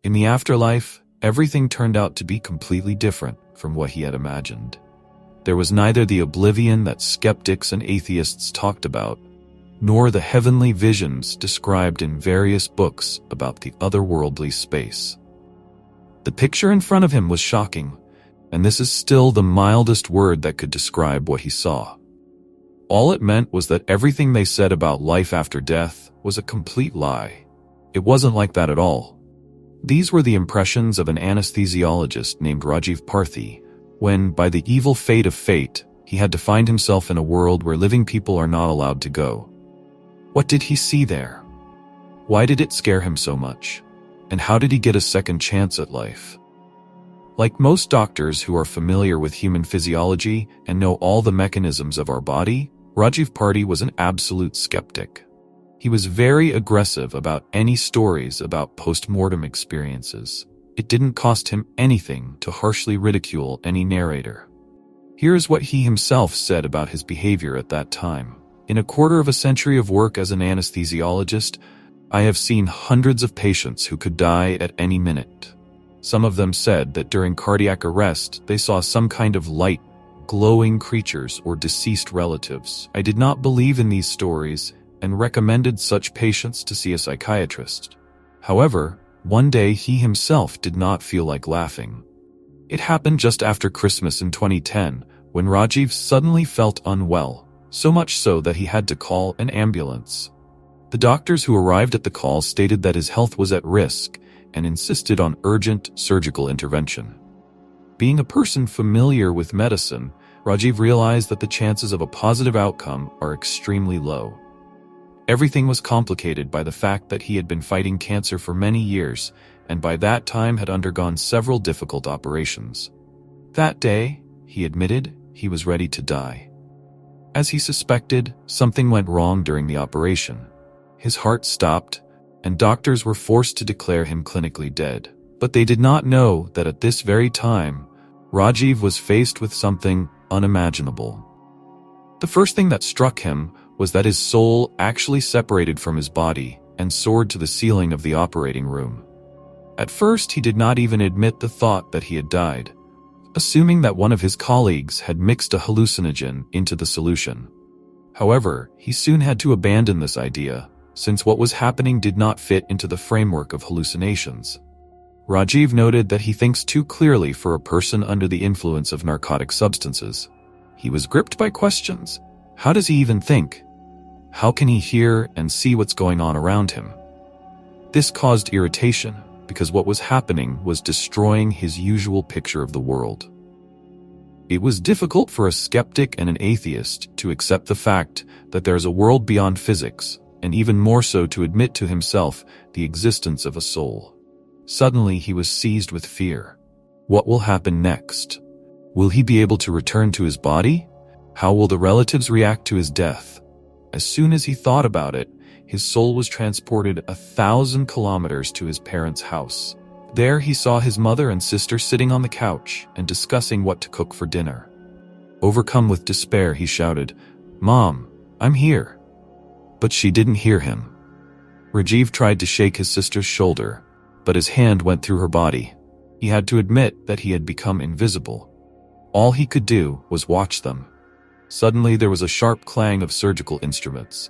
In the afterlife, everything turned out to be completely different from what he had imagined. There was neither the oblivion that skeptics and atheists talked about, nor the heavenly visions described in various books about the otherworldly space. The picture in front of him was shocking, and this is still the mildest word that could describe what he saw. All it meant was that everything they said about life after death was a complete lie. It wasn't like that at all. These were the impressions of an anesthesiologist named Rajiv Parthi, when, by the evil fate of fate, he had to find himself in a world where living people are not allowed to go. What did he see there? Why did it scare him so much? And how did he get a second chance at life? Like most doctors who are familiar with human physiology and know all the mechanisms of our body, Rajiv Parthi was an absolute skeptic. He was very aggressive about any stories about post-mortem experiences. It didn't cost him anything to harshly ridicule any narrator. Here is what he himself said about his behavior at that time. In a quarter of a century of work as an anesthesiologist, I have seen hundreds of patients who could die at any minute. Some of them said that during cardiac arrest, they saw some kind of light, glowing creatures or deceased relatives. I did not believe in these stories and recommended such patients to see a psychiatrist. However, one day he himself did not feel like laughing. It happened just after Christmas in 2010, when Rajiv suddenly felt unwell, so much so that he had to call an ambulance. The doctors who arrived at the call stated that his health was at risk and insisted on urgent surgical intervention. Being a person familiar with medicine, Rajiv realized that the chances of a positive outcome are extremely low. Everything was complicated by the fact that he had been fighting cancer for many years, and by that time had undergone several difficult operations. That day, he admitted, he was ready to die. As he suspected, something went wrong during the operation. His heart stopped, and doctors were forced to declare him clinically dead. But they did not know that at this very time, Rajiv was faced with something unimaginable. The first thing that struck him was that his soul actually separated from his body and soared to the ceiling of the operating room. At first, he did not even admit the thought that he had died, assuming that one of his colleagues had mixed a hallucinogen into the solution. However, he soon had to abandon this idea, since what was happening did not fit into the framework of hallucinations. Rajiv noted that he thinks too clearly for a person under the influence of narcotic substances. He was gripped by questions. How does he even think? How can he hear and see what's going on around him? This caused irritation, because what was happening was destroying his usual picture of the world. It was difficult for a skeptic and an atheist to accept the fact that there is a world beyond physics, and even more so to admit to himself the existence of a soul. Suddenly he was seized with fear. What will happen next? Will he be able to return to his body? How will the relatives react to his death? As soon as he thought about it, his soul was transported 1,000 kilometers to his parents' house. There he saw his mother and sister sitting on the couch and discussing what to cook for dinner. Overcome with despair, he shouted, "Mom, I'm here." But she didn't hear him. Rajiv tried to shake his sister's shoulder, but his hand went through her body. He had to admit that he had become invisible. All he could do was watch them. Suddenly there was a sharp clang of surgical instruments.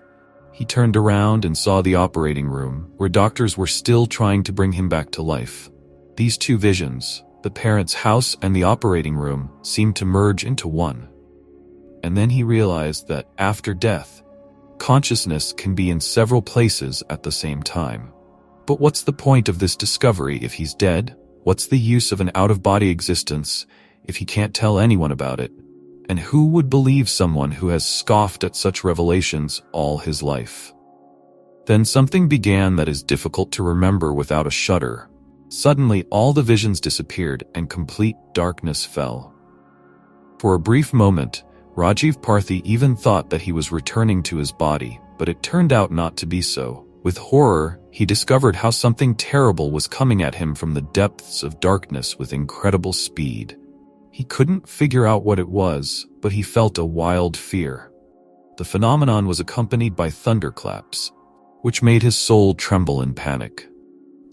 He turned around and saw the operating room, where doctors were still trying to bring him back to life. These two visions, the parents' house and the operating room, seemed to merge into one. And then he realized that, after death, consciousness can be in several places at the same time. But what's the point of this discovery if he's dead? What's the use of an out-of-body existence if he can't tell anyone about it? And who would believe someone who has scoffed at such revelations all his life? Then something began that is difficult to remember without a shudder. Suddenly all the visions disappeared and complete darkness fell. For a brief moment, Rajiv Parthi even thought that he was returning to his body, but it turned out not to be so. With horror, he discovered how something terrible was coming at him from the depths of darkness with incredible speed. He couldn't figure out what it was, but he felt a wild fear. The phenomenon was accompanied by thunderclaps, which made his soul tremble in panic.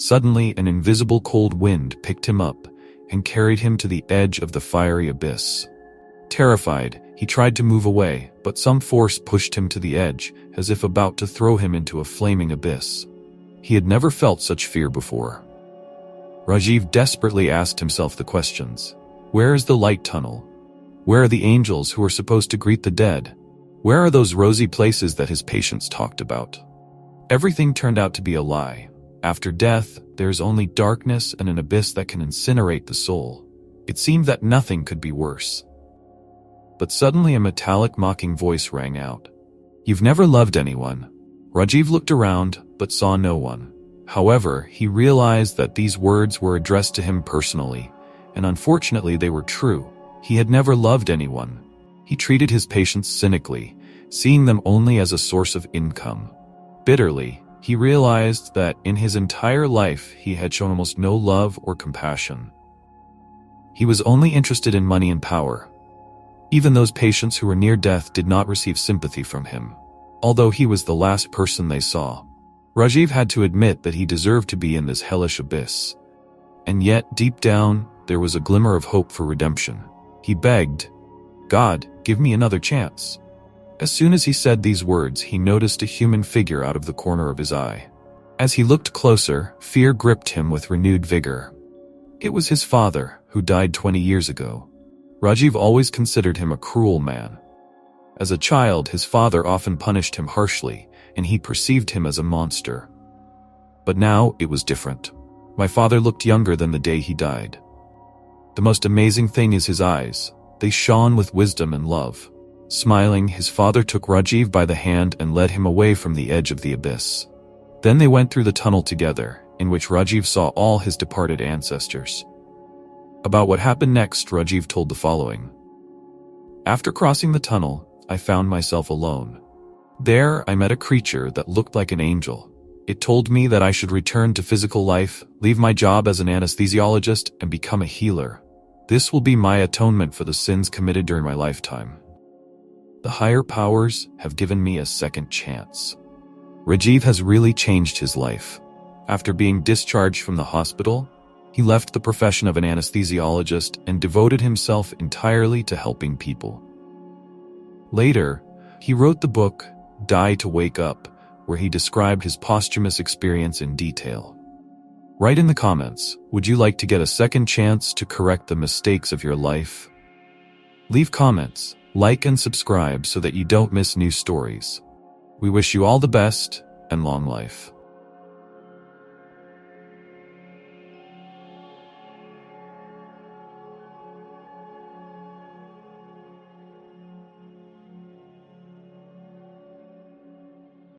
Suddenly, an invisible cold wind picked him up and carried him to the edge of the fiery abyss. Terrified, he tried to move away, but some force pushed him to the edge, as if about to throw him into a flaming abyss. He had never felt such fear before. Rajiv desperately asked himself the questions. Where is the light tunnel? Where are the angels who are supposed to greet the dead? Where are those rosy places that his patients talked about? Everything turned out to be a lie. After death, there is only darkness and an abyss that can incinerate the soul. It seemed that nothing could be worse. But suddenly a metallic mocking voice rang out. You've never loved anyone. Rajiv looked around, but saw no one. However, he realized that these words were addressed to him personally, and unfortunately they were true. He had never loved anyone. He treated his patients cynically, seeing them only as a source of income. Bitterly, he realized that in his entire life he had shown almost no love or compassion. He was only interested in money and power. Even those patients who were near death did not receive sympathy from him, although he was the last person they saw. Rajiv had to admit that he deserved to be in this hellish abyss. And yet, deep down, there was a glimmer of hope for redemption. He begged, God, give me another chance. As soon as he said these words, he noticed a human figure out of the corner of his eye. As he looked closer, fear gripped him with renewed vigor. It was his father, who died 20 years ago. Rajiv always considered him a cruel man. As a child, his father often punished him harshly, and he perceived him as a monster. But now, it was different. My father looked younger than the day he died. The most amazing thing is his eyes. They shone with wisdom and love. Smiling, his father took Rajiv by the hand and led him away from the edge of the abyss. Then they went through the tunnel together, in which Rajiv saw all his departed ancestors. About what happened next, Rajiv told the following. After crossing the tunnel, I found myself alone. There, I met a creature that looked like an angel. It told me that I should return to physical life, leave my job as an anesthesiologist, and become a healer. This will be my atonement for the sins committed during my lifetime. The higher powers have given me a second chance. Rajiv has really changed his life. After being discharged from the hospital, he left the profession of an anesthesiologist and devoted himself entirely to helping people. Later, he wrote the book, Die to Wake Up, where he described his posthumous experience in detail. Write in the comments, would you like to get a second chance to correct the mistakes of your life? Leave comments, like and subscribe so that you don't miss new stories. We wish you all the best and long life.